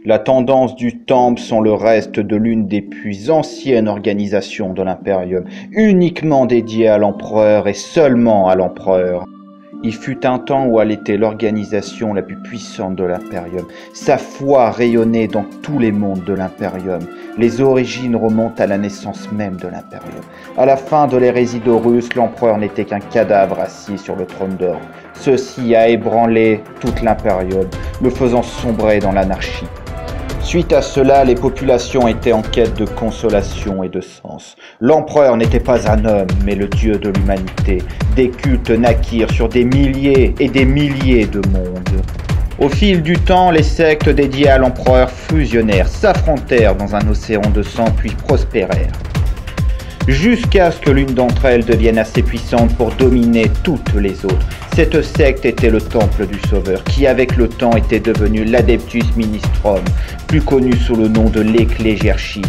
La tendance du Temple sont le reste de l'une des plus anciennes organisations de l'Imperium, uniquement dédiée à l'empereur et seulement à l'empereur. Il fut un temps où elle était l'organisation la plus puissante de l'Imperium. Sa foi rayonnait dans tous les mondes de l'Imperium. Les origines remontent à la naissance même de l'Imperium. À la fin de l'hérésie d'Horus, l'empereur n'était qu'un cadavre assis sur le trône d'or. Ceci a ébranlé toute l'Imperium, le faisant sombrer dans l'anarchie. Suite à cela, les populations étaient en quête de consolation et de sens. L'empereur n'était pas un homme, mais le dieu de l'humanité. Des cultes naquirent sur des milliers et des milliers de mondes. Au fil du temps, les sectes dédiées à l'empereur fusionnèrent, s'affrontèrent dans un océan de sang, puis prospérèrent. Jusqu'à ce que l'une d'entre elles devienne assez puissante pour dominer toutes les autres. Cette secte était le Temple du Sauveur, qui avec le temps était devenu l'Adeptus Ministrum, plus connu sous le nom de l'Ecclésiarchie.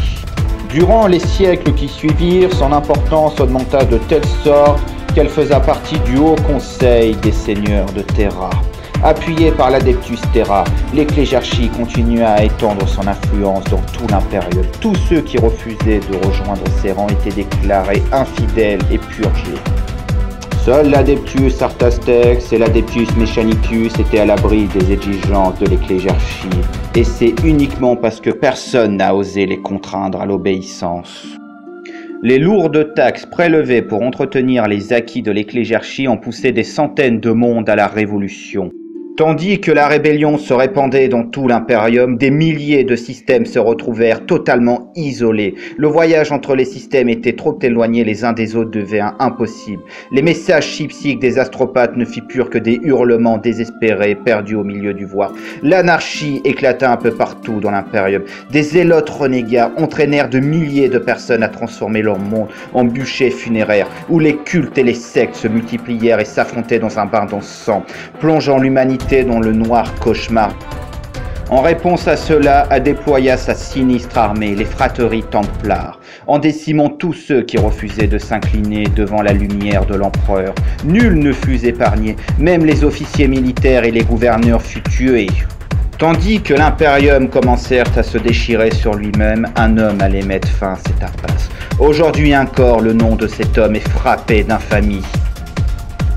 Durant les siècles qui suivirent, son importance augmenta de telle sorte qu'elle faisait partie du Haut Conseil des Seigneurs de Terra. Appuyé par l'Adeptus Terra, l'Ecclésiarchie continua à étendre son influence dans tout l'Imperium. Tous ceux qui refusaient de rejoindre ses rangs étaient déclarés infidèles et purgés. Seuls l'Adeptus Artastex et l'Adeptus Mechanicus étaient à l'abri des exigences de l'Ecclésiarchie, et c'est uniquement parce que personne n'a osé les contraindre à l'obéissance. Les lourdes taxes prélevées pour entretenir les acquis de l'Ecclésiarchie ont poussé des centaines de mondes à la révolution. Tandis que la rébellion se répandait dans tout l'Imperium, des milliers de systèmes se retrouvèrent totalement isolés. Le voyage entre les systèmes était trop éloigné les uns des autres devint impossible. Les messages chipsiques des astropathes ne firent plus que des hurlements désespérés perdus au milieu du voir. L'anarchie éclata un peu partout dans l'Imperium. Des zélotes renégats entraînèrent de milliers de personnes à transformer leur monde en bûcher funéraire, où les cultes et les sectes se multiplièrent et s'affrontaient dans un bain de sang, plongeant l'humanité dans le noir cauchemar. En réponse à cela, a déploya sa sinistre armée, les frateries templares, en décimant tous ceux qui refusaient de s'incliner devant la lumière de l'empereur. Nul ne fut épargné, même les officiers militaires et les gouverneurs furent tués. Tandis que l'Imperium commencèrent à se déchirer sur lui-même, un homme allait mettre fin à cette impasse. Aujourd'hui encore, le nom de cet homme est frappé d'infamie.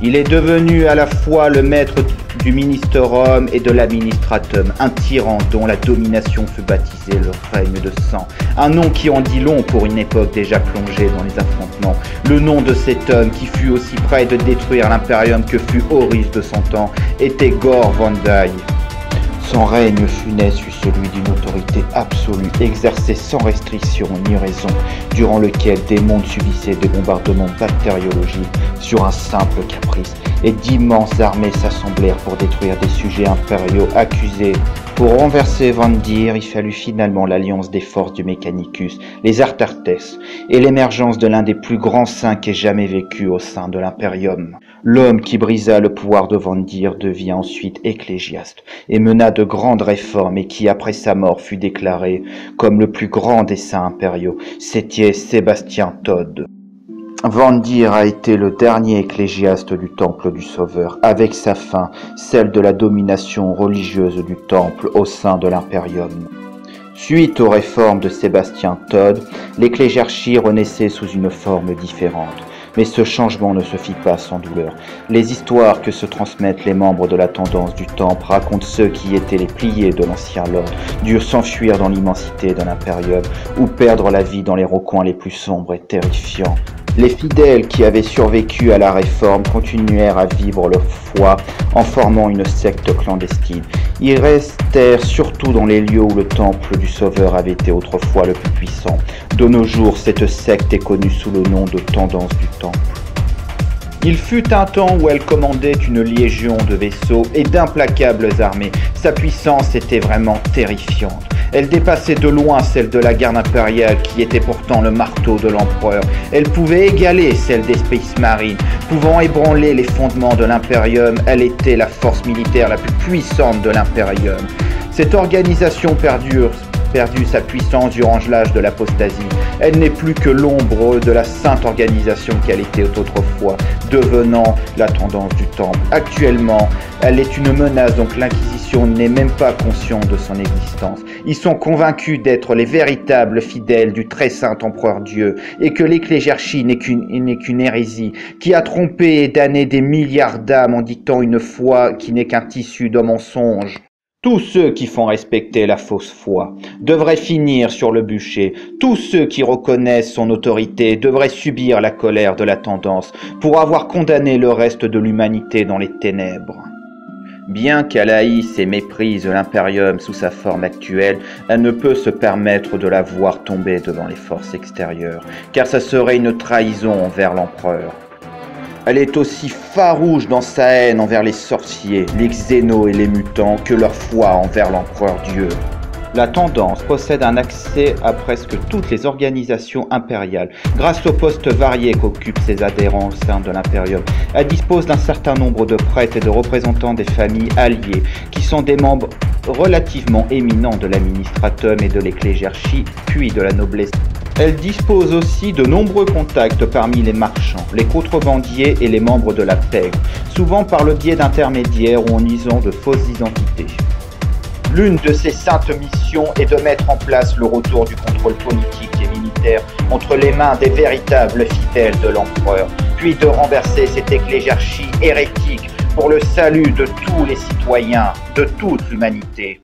Il est devenu à la fois le maître du Ministerum et de l'Administratum, un tyran dont la domination fut baptisée le règne de sang. Un nom qui en dit long pour une époque déjà plongée dans les affrontements. Le nom de cet homme qui fut aussi près de détruire l'Imperium que fut Horus de son temps était Gore Vandai. Son règne funeste fut celui d'une autorité absolue, exercée sans restriction ni raison, durant lequel des mondes subissaient des bombardements bactériologiques sur un simple caprice, et d'immenses armées s'assemblèrent pour détruire des sujets impériaux accusés. Pour renverser Vandir, il fallut finalement l'alliance des forces du Mechanicus, les Artartes, et l'émergence de l'un des plus grands saints qu'ait jamais vécu au sein de l'Imperium. L'homme qui brisa le pouvoir de Vandir devient ensuite ecclésiaste et mena de grandes réformes et qui, après sa mort, fut déclaré comme le plus grand des saints impériaux. C'était Sébastien Todd. Vandir a été le dernier ecclésiaste du Temple du Sauveur, avec sa fin, celle de la domination religieuse du Temple au sein de l'Imperium. Suite aux réformes de Sébastien Todd, l'ecclésiarchie renaissait sous une forme différente. Mais ce changement ne se fit pas sans douleur. Les histoires que se transmettent les membres de la tendance du Temple racontent ceux qui étaient les pliés de l'ancien Lord, durent s'enfuir dans l'immensité de l'Imperium ou perdre la vie dans les recoins les plus sombres et terrifiants. Les fidèles qui avaient survécu à la réforme continuèrent à vivre leur foi en formant une secte clandestine. Ils restèrent surtout dans les lieux où le Temple du Sauveur avait été autrefois le plus puissant. De nos jours, cette secte est connue sous le nom de Tendance du Temple. Il fut un temps où elle commandait une légion de vaisseaux et d'implacables armées. Sa puissance était vraiment terrifiante. Elle dépassait de loin celle de la garde impériale qui était pourtant le marteau de l'empereur. Elle pouvait égaler celle des Space Marines. Pouvant ébranler les fondements de l'Imperium, elle était la force militaire la plus puissante de l'Imperium. Cette organisation perdure perdu sa puissance durant l'âge de l'apostasie. Elle n'est plus que l'ombre de la sainte organisation qu'elle était autrefois, devenant la tendance du temple. Actuellement, elle est une menace, donc l'Inquisition n'est même pas consciente de son existence. Ils sont convaincus d'être les véritables fidèles du très saint empereur Dieu, et que l'ecclésiarchie n'est qu'une hérésie, qui a trompé et damné des milliards d'âmes en dictant une foi qui n'est qu'un tissu de mensonges. Tous ceux qui font respecter la fausse foi devraient finir sur le bûcher. Tous ceux qui reconnaissent son autorité devraient subir la colère de la tendance pour avoir condamné le reste de l'humanité dans les ténèbres. Bien qu'elle haïsse et méprise l'Imperium sous sa forme actuelle, elle ne peut se permettre de la voir tomber devant les forces extérieures, car ça serait une trahison envers l'empereur. Elle est aussi farouche dans sa haine envers les sorciers, les xénos et les mutants que leur foi envers l'empereur Dieu. La tendance possède un accès à presque toutes les organisations impériales, grâce aux postes variés qu'occupent ses adhérents au sein de l'Imperium. Elle dispose d'un certain nombre de prêtres et de représentants des familles alliées, qui sont des membres relativement éminents de l'administratum et de l'ecclésiarchie, puis de la noblesse. Elle dispose aussi de nombreux contacts parmi les marchands, les contrebandiers et les membres de la pègre, souvent par le biais d'intermédiaires ou en usant de fausses identités. L'une de ses saintes missions est de mettre en place le retour du contrôle politique et militaire entre les mains des véritables fidèles de l'empereur, puis de renverser cette ecclésiarchie hérétique pour le salut de tous les citoyens, de toute l'humanité.